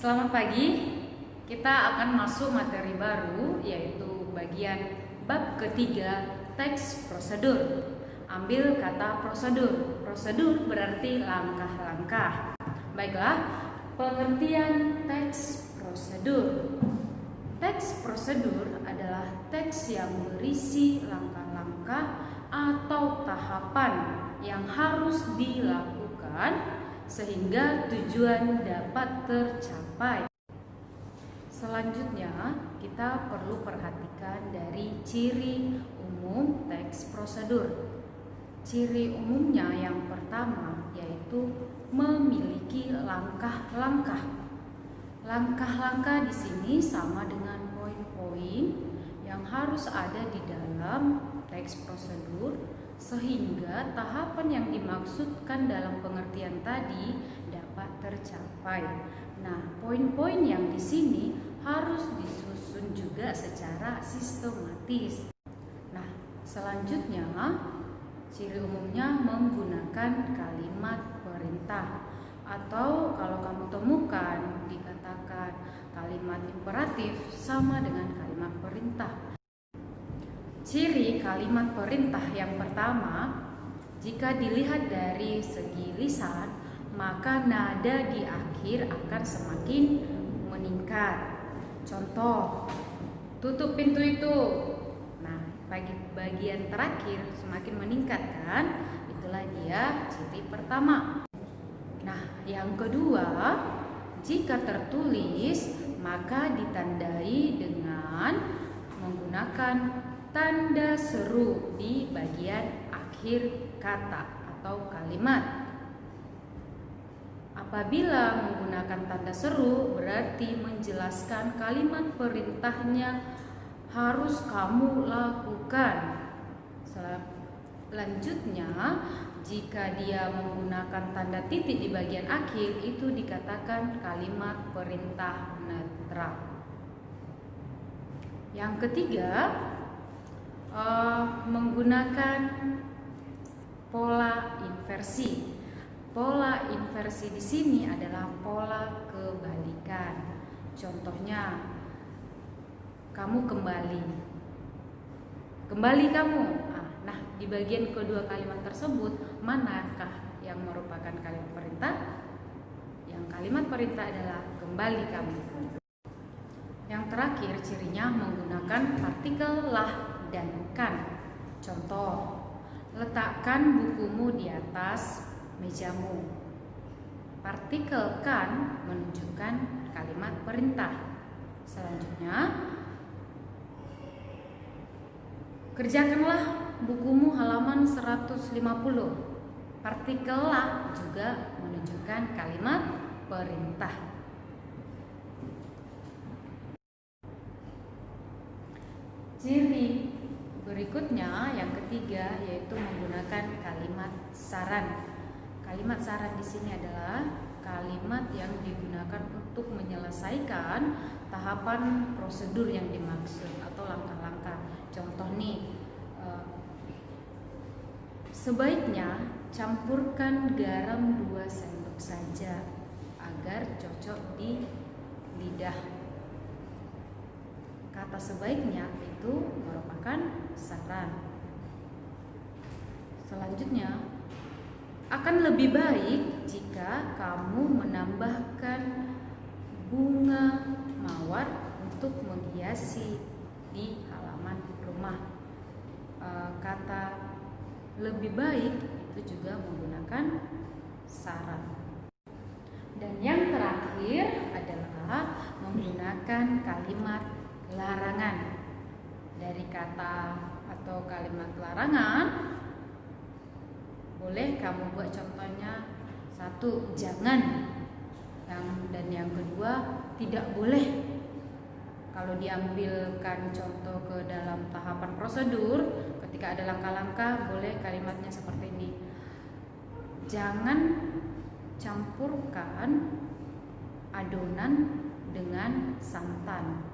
Selamat pagi, kita akan masuk materi baru yaitu bagian bab ketiga teks prosedur. Ambil kata prosedur. Prosedur berarti langkah-langkah. Baiklah, pengertian teks prosedur. Teks prosedur adalah teks yang berisi langkah-langkah atau tahapan yang harus dilakukan sehingga tujuan dapat tercapai. Selanjutnya, kita perlu perhatikan dari ciri umum teks prosedur. Ciri umumnya yang pertama yaitu memiliki langkah-langkah. Langkah-langkah di sini sama dengan poin-poin yang harus ada di dalam teks prosedur sehingga tahapan yang dimaksudkan dalam pengertian tadi dapat tercapai. Nah, poin-poin yang di sini harus disusun juga secara sistematis. Nah, selanjutnya ciri umumnya menggunakan kalimat perintah atau kalau kamu temukan dikatakan kalimat imperatif sama dengan kalimat perintah. Ciri kalimat perintah yang pertama, jika dilihat dari segi lisan, maka nada di akhir akan semakin meningkat. Contoh, tutup pintu itu. Nah, bagian terakhir semakin meningkat kan? Itulah dia ciri pertama. Nah, yang kedua, jika tertulis maka ditandai dengan menggunakan tanda seru di bagian akhir kata atau kalimat. Apabila menggunakan tanda seru berarti menjelaskan kalimat perintahnya harus kamu lakukan. Selanjutnya, jika dia menggunakan tanda titik di bagian akhir itu dikatakan kalimat perintah netral. Yang ketiga, menggunakan pola inversi. Pola inversi di sini adalah pola kebalikan. Contohnya, kamu kembali kamu. Nah, di bagian kedua kalimat tersebut, manakah yang merupakan kalimat perintah? Yang kalimat perintah adalah kembali kamu. Yang terakhir, cirinya menggunakan partikel lah dan kan. Contoh, letakkan bukumu di atas mejamu. Partikel kan menunjukkan kalimat perintah. Selanjutnya, kerjakanlah bukumu halaman 150. Partikel lah juga menunjukkan kalimat perintah. Ciri berikutnya yang ketiga yaitu menggunakan kalimat saran. Kalimat saran di sini adalah kalimat yang digunakan untuk menyelesaikan tahapan prosedur yang dimaksud atau langkah-langkah. Contoh nih, sebaiknya campurkan garam 2 sendok saja agar cocok di lidah. Kata sebaiknya itu merupakan saran. Selanjutnya, akan lebih baik jika kamu menambahkan bunga mawar untuk menghiasi di halaman rumah. Kata lebih baik itu juga menggunakan saran. Dan yang terakhir adalah menggunakan kalimat larangan. Dari kata atau kalimat larangan boleh kamu buat contohnya. 1, jangan. Dan yang kedua, tidak boleh. Kalau diambilkan contoh ke dalam tahapan prosedur, ketika ada langkah-langkah boleh kalimatnya seperti ini. Jangan campurkan adonan dengan santan.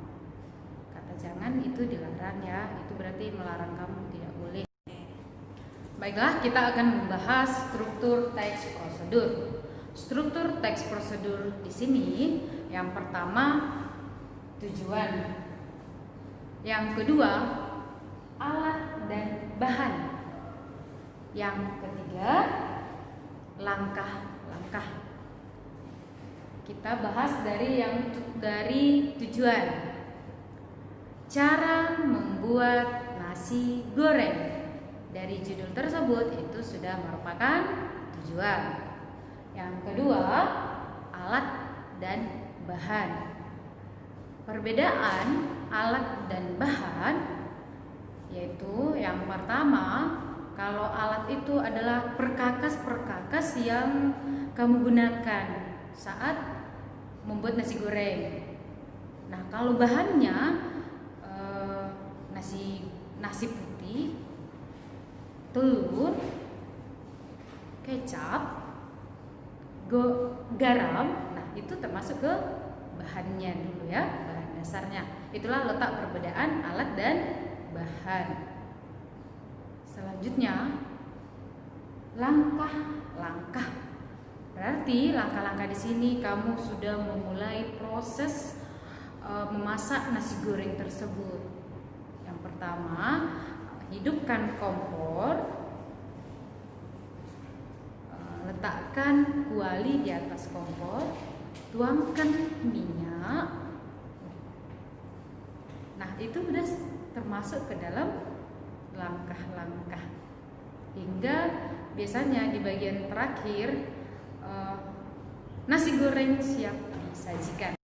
Kata jangan itu dilarang ya, itu berarti melarang kamu, tidak boleh. Baiklah, kita akan membahas struktur teks prosedur. struktur teks prosedur di sini, yang pertama tujuan, yang kedua alat dan bahan, yang ketiga langkah-langkah. Kita bahas dari tujuan. Cara membuat nasi goreng. Dari judul tersebut itu sudah merupakan tujuan. Yang kedua, alat dan bahan. Perbedaan alat dan bahan yaitu yang pertama, kalau alat itu adalah perkakas-perkakas yang kamu gunakan saat membuat nasi goreng. Nah, kalau bahannya nasi putih, telur, kecap, garam, nah itu termasuk ke bahannya dulu ya, bahan dasarnya. Itulah letak perbedaan alat dan bahan. Selanjutnya langkah-langkah. Berarti langkah-langkah di sini kamu sudah memulai proses memasak nasi goreng tersebut. Yang pertama, hidupkan kompor, letakkan kuali di atas kompor, tuangkan minyak. Nah, itu sudah termasuk ke dalam langkah-langkah. Hingga biasanya di bagian terakhir nasi goreng siap disajikan.